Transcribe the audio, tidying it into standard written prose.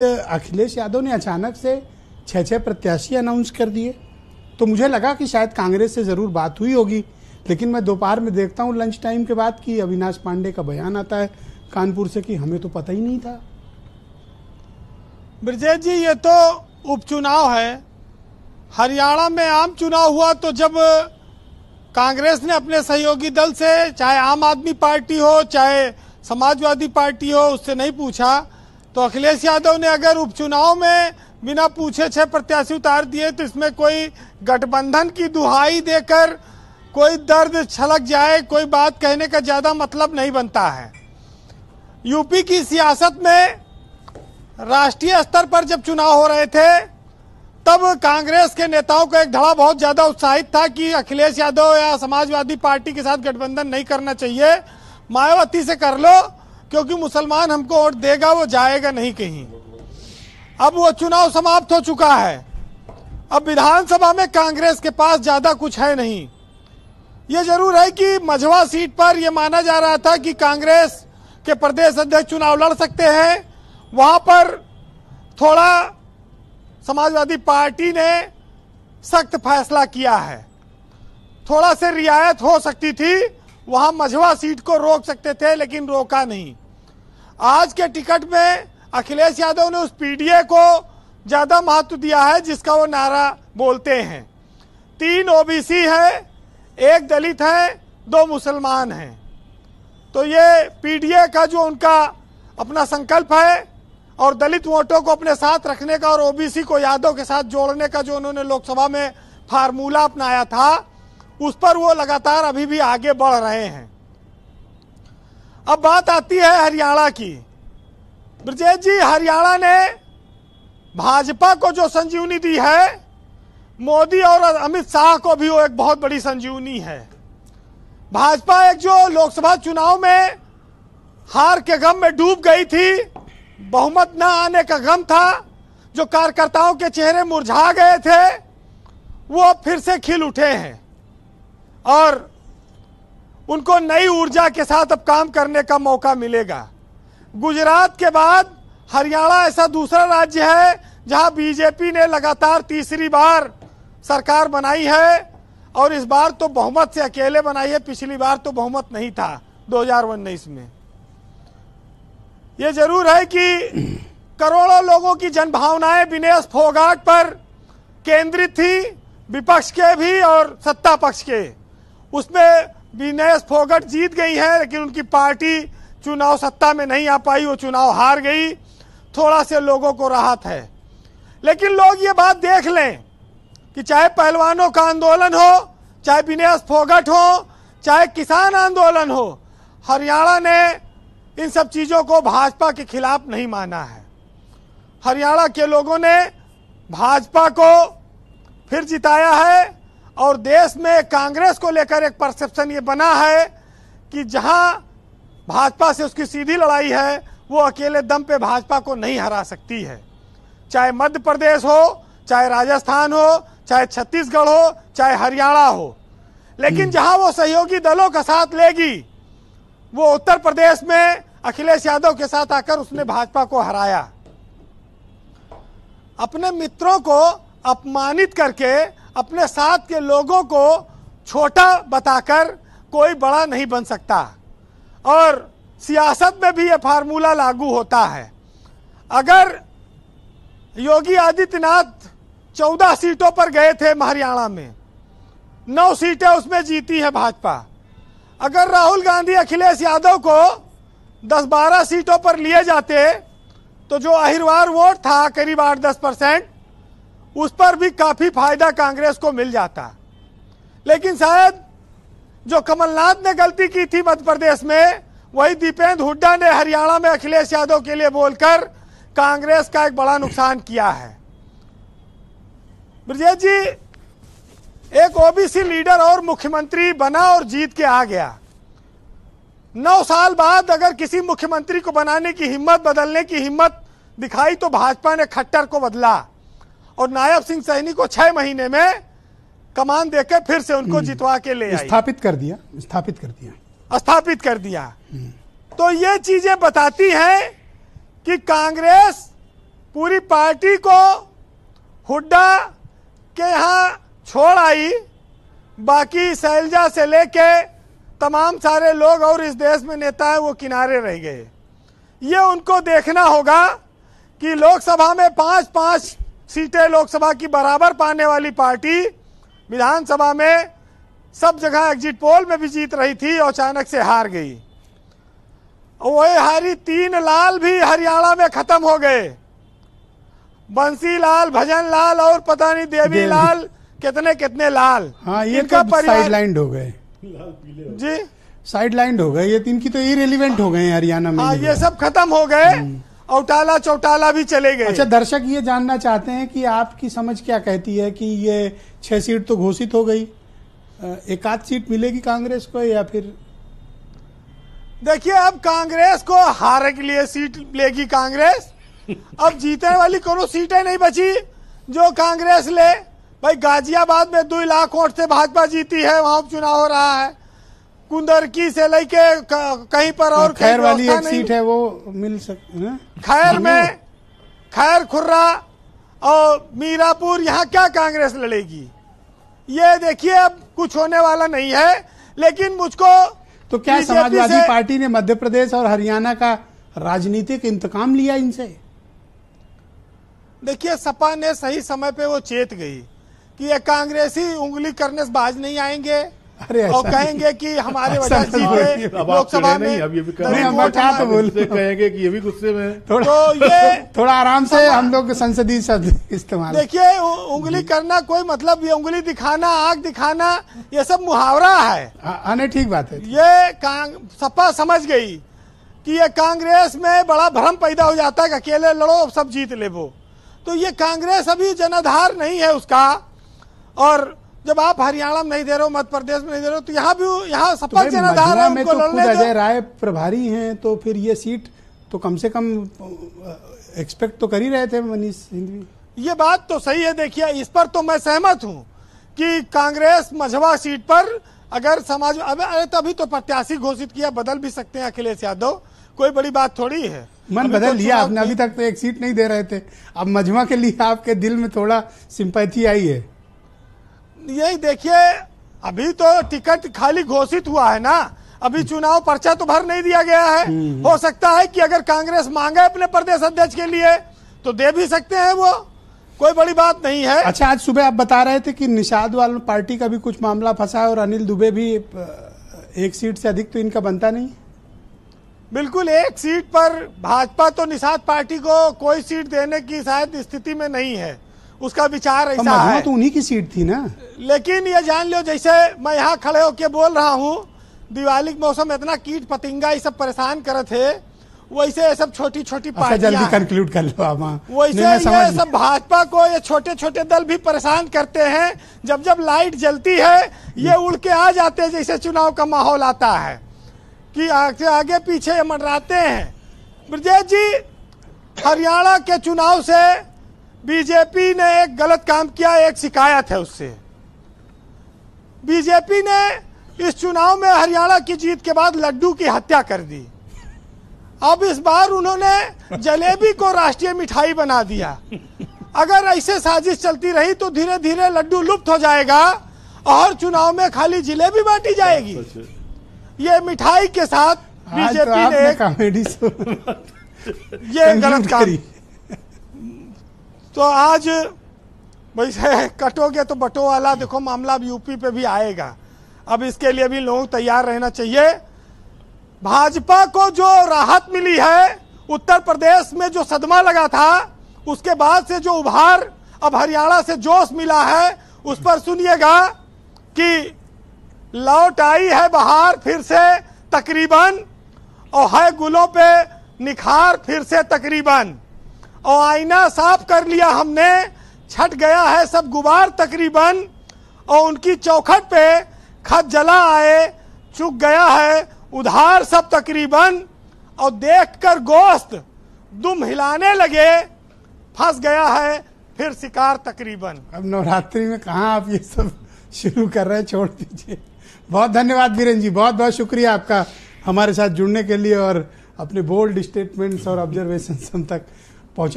अखिलेश यादव ने अचानक से 6 प्रत्याशी अनाउंस कर दिए, तो मुझे लगा कि शायद कांग्रेस से जरूर बात हुई होगी, लेकिन मैं दोपहर में देखता हूं लंच टाइम के बाद कि अविनाश पांडे का बयान आता है कानपुर से कि हमें तो पता ही नहीं था। ब्रजेश जी, ये तो उपचुनाव है। हरियाणा में आम चुनाव हुआ तो जब कांग्रेस ने अपने सहयोगी दल से, चाहे आम आदमी पार्टी हो चाहे समाजवादी पार्टी हो, उससे नहीं पूछा, तो अखिलेश यादव ने अगर उपचुनाव में बिना पूछे 6 प्रत्याशी उतार दिए तो इसमें कोई गठबंधन की दुहाई देकर कोई दर्द छलक जाए, कोई बात कहने का ज्यादा मतलब नहीं बनता है। यूपी की सियासत में राष्ट्रीय स्तर पर जब चुनाव हो रहे थे तब कांग्रेस के नेताओं का एक धड़ा बहुत ज्यादा उत्साहित था कि अखिलेश यादव या समाजवादी पार्टी के साथ गठबंधन नहीं करना चाहिए, मायावती से कर लो क्योंकि मुसलमान हमको वोट देगा, वो जाएगा नहीं कहीं। अब वो चुनाव समाप्त हो चुका है। अब विधानसभा में कांग्रेस के पास ज्यादा कुछ है नहीं। ये जरूर है कि मझवा सीट पर यह माना जा रहा था कि कांग्रेस के प्रदेश अध्यक्ष चुनाव लड़ सकते हैं, वहां पर थोड़ा समाजवादी पार्टी ने सख्त फैसला किया है। थोड़ा से रियायत हो सकती थी, वहां मझवा सीट को रोक सकते थे लेकिन रोका नहीं। आज के टिकट में अखिलेश यादव ने उस पीडीए को ज्यादा महत्व दिया है जिसका वो नारा बोलते हैं। 3 ओबीसी है, 1 दलित है, 2 मुसलमान हैं। तो ये पीडीए का जो उनका अपना संकल्प है और दलित वोटों को अपने साथ रखने का और ओबीसी को यादव के साथ जोड़ने का जो उन्होंने लोकसभा में फार्मूला अपनाया था, उस पर वो लगातार अभी भी आगे बढ़ रहे हैं। अब बात आती है हरियाणा की। ब्रजेश जी, हरियाणा ने भाजपा को जो संजीवनी दी है, मोदी और अमित शाह को भी वो एक बहुत बड़ी संजीवनी है। भाजपा एक जो लोकसभा चुनाव में हार के गम में डूब गई थी, बहुमत न आने का गम था, जो कार्यकर्ताओं के चेहरे मुरझा गए थे, वो फिर से खिल उठे हैं और उनको नई ऊर्जा के साथ अब काम करने का मौका मिलेगा। गुजरात के बाद हरियाणा ऐसा दूसरा राज्य है जहां बीजेपी ने लगातार तीसरी बार सरकार बनाई है और इस बार तो बहुमत से अकेले बनाई है। पिछली बार तो बहुमत नहीं था 2019 में। यह जरूर है कि करोड़ों लोगों की जनभावनाएं विनेश फोगाट पर केंद्रित थी, विपक्ष के भी और सत्ता पक्ष के। उसमें विनेश फोगाट जीत गई है लेकिन उनकी पार्टी चुनाव सत्ता में नहीं आ पाई, वो चुनाव हार गई। थोड़ा से लोगों को राहत है, लेकिन लोग ये बात देख लें कि चाहे पहलवानों का आंदोलन हो, चाहे विनेश फोगाट हो, चाहे किसान आंदोलन हो, हरियाणा ने इन सब चीजों को भाजपा के खिलाफ नहीं माना है। हरियाणा के लोगों ने भाजपा को फिर जिताया है और देश में कांग्रेस को लेकर एक परसेप्शन ये बना है कि जहां भाजपा से उसकी सीधी लड़ाई है, वो अकेले दम पे भाजपा को नहीं हरा सकती है। चाहे मध्य प्रदेश हो, चाहे राजस्थान हो, चाहे छत्तीसगढ़ हो, चाहे हरियाणा हो, लेकिन जहां वो सहयोगी दलों का साथ लेगी, वो उत्तर प्रदेश में अखिलेश यादव के साथ आकर उसने भाजपा को हराया। अपने मित्रों को अपमानित करके, अपने साथ के लोगों को छोटा बताकर कोई बड़ा नहीं बन सकता और सियासत में भी यह फार्मूला लागू होता है। अगर योगी आदित्यनाथ 14 सीटों पर गए थे हरियाणा में, 9 सीटें उसमें जीती है भाजपा। अगर राहुल गांधी अखिलेश यादव को 10-12 सीटों पर लिए जाते तो जो अहिरवार वोट था करीब 8-10%, उस पर भी काफी फायदा कांग्रेस को मिल जाता। लेकिन शायद जो कमलनाथ ने गलती की थी मध्य प्रदेश में, वही दीपेंद्र हुड्डा ने हरियाणा में अखिलेश यादव के लिए बोलकर कांग्रेस का एक बड़ा नुकसान किया है। ब्रजेश जी, एक ओबीसी लीडर और मुख्यमंत्री बना और जीत के आ गया। 9 साल बाद अगर किसी मुख्यमंत्री को बनाने की हिम्मत, बदलने की हिम्मत दिखाई तो भाजपा ने खट्टर को बदला और नायब सिंह सैनी को 6 महीने में कमान देकर फिर से उनको जितवा के ले आई। स्थापित कर दिया। तो ये चीजें बताती हैं कि कांग्रेस पूरी पार्टी को हुड्डा के यहाँ छोड़ आई, बाकी शैलजा से लेके तमाम सारे लोग और इस देश में नेता हैं वो किनारे रह गए। ये उनको देखना होगा कि लोकसभा में 5-5 सीटें लोकसभा की बराबर पाने वाली पार्टी विधानसभा में सब जगह एग्जिट पोल में भी जीत रही थी और अचानक से हार गई। वही हारी 3 लाल भी हरियाणा में खत्म हो गए, बंसी लाल, भजन लाल और पता नहीं देवी लाल, कितने कितने लाल। हाँ, ये तो साइडलाइंड हो गए जी, साइडलाइंड हो गए, ये इनकी तो इरेलीवेंट हो गए हैं हरियाणा में। हाँ, ये सब खत्म हो गए, औटाला चौटाला भी चले गए। अच्छा, दर्शक ये जानना चाहते हैं कि आपकी समझ क्या कहती है कि ये 6 सीट तो घोषित हो गई, एक आध सीट मिलेगी कांग्रेस को या फिर? देखिए, अब कांग्रेस को हारने के लिए सीट लेगी कांग्रेस। अब जीतने वाली कोनो सीटें नहीं बची जो कांग्रेस ले। भाई गाजियाबाद में 2 लाख वोट से भाजपा जीती है, वहां उपचुनाव हो रहा है। कुंदरकी से लेके कहीं पर और खैर वाली एक सीट है वो मिल सकती है। खैर में, खैर खुर्रा और मीरापुर, यहाँ क्या कांग्रेस लड़ेगी? ये देखिए, अब कुछ होने वाला नहीं है। लेकिन मुझको तो क्या समाजवादी पार्टी ने मध्य प्रदेश और हरियाणा का राजनीतिक इंतकाम लिया इनसे? देखिए, सपा ने सही समय पे वो चेत गई कि ये कांग्रेसी उंगली करने से बाज नहीं आएंगे। अरे और कहेंगे कि हमारे वजह से लोकसभा में अब ये भी कहेंगे कि ये भी गुस्से में। थोड़ा आराम से हम लोग संसदीय शब्द इस्तेमाल। देखिए, उंगली करना कोई मतलब, ये उंगली दिखाना, आंख दिखाना, ये सब मुहावरा है। नहीं, ठीक बात है। ये सपा समझ गई कि ये कांग्रेस में बड़ा भ्रम पैदा हो जाता है कि अकेले लड़ो सब जीत ले वो। तो ये कांग्रेस अभी जनाधार नहीं है उसका। और जब आप हरियाणा में नहीं दे रहे हो, मध्य प्रदेश में नहीं दे रहे हो, तो यहाँ भी, यहाँ सपा जनाधार है, उनको लड़ने दो। अजय राय प्रभारी हैं, तो फिर ये सीट तो कम से कम एक्सपेक्ट तो कर ही रहे थे मनीष सिंघवी। ये बात तो सही है। देखिए, इस पर तो मैं सहमत हूँ कि कांग्रेस मझवा सीट पर अगर समाज, अरे तभी तो प्रत्याशी घोषित किया, बदल भी सकते हैं अखिलेश यादव, कोई बड़ी बात थोड़ी है। मन बदल लिया आपने, अभी तक तो एक सीट नहीं दे रहे थे, अब मझवा के लिए आपके दिल में थोड़ा सिंपैथी आई है। यही देखिए, अभी तो टिकट खाली घोषित हुआ है ना, अभी चुनाव पर्चा तो भर नहीं दिया गया है। हो सकता है कि अगर कांग्रेस मांगे अपने प्रदेश अध्यक्ष के लिए तो दे भी सकते हैं, वो कोई बड़ी बात नहीं है। अच्छा, आज सुबह आप बता रहे थे कि निषाद वालों पार्टी का भी कुछ मामला फंसा है और अनिल दुबे भी 1 सीट से अधिक तो इनका बनता नहीं। बिल्कुल, 1 सीट पर भाजपा तो निषाद पार्टी को कोई सीट देने की शायद स्थिति में नहीं है, उसका विचार ऐसा है। तो उन्हीं की सीट थी ना। लेकिन ये जान लो, जैसे मैं यहाँ खड़े होके बोल रहा हूँ, दिवाली के मौसम में इतना कीट पतिंगा ये सब परेशान करे थे, वैसे सब छोटी छोटी पार्टियां, जल्दी कंक्लूड कर लो आप। वैसे ये सब भाजपा को ये छोटे छोटे दल भी परेशान करते हैं। जब जब लाइट जलती है ये उड़ के आ जाते हैं, जैसे चुनाव का माहौल आता है कि आगे पीछे मंडराते हैं। ब्रजेश जी, हरियाणा के चुनाव से बीजेपी ने एक गलत काम किया, एक शिकायत है उससे। बीजेपी ने इस चुनाव में हरियाणा की जीत के बाद लड्डू की हत्या कर दी। अब इस बार उन्होंने जलेबी को राष्ट्रीय मिठाई बना दिया। अगर ऐसे साजिश चलती रही तो धीरे धीरे लड्डू लुप्त हो जाएगा और चुनाव में खाली जलेबी बांटी जाएगी। ये मिठाई के साथ बीजेपी ने कॉमेडी ये गलत काम। तो आज वैसे कटोगे तो बटो वाला देखो मामला अब यूपी पे भी आएगा। अब इसके लिए भी लोग तैयार रहना चाहिए। भाजपा को जो राहत मिली है, उत्तर प्रदेश में जो सदमा लगा था, उसके बाद से जो उभार अब हरियाणा से जोश मिला है, उस पर सुनिएगा कि लौट आई है बहार फिर से तकरीबन, और है गुलों पे निखार फिर से तकरीबन, और आईना साफ कर लिया हमने, छट गया है सब गुबार तकरीबन, और उनकी चौखट पे खत जला आए, चुक गया है उधार सब तकरीबन, और देखकर गोश्त दुम हिलाने लगे, फंस गया है फिर शिकार तकरीबन। अब नवरात्रि में कहाँ आप ये सब शुरू कर रहे हैं, छोड़ दीजिए। बहुत धन्यवाद वीरेंद्र जी, बहुत बहुत शुक्रिया आपका हमारे साथ जुड़ने के लिए और अपने बोल्ड स्टेटमेंट्स और ऑब्जर्वेशंस हम तक पहुंचा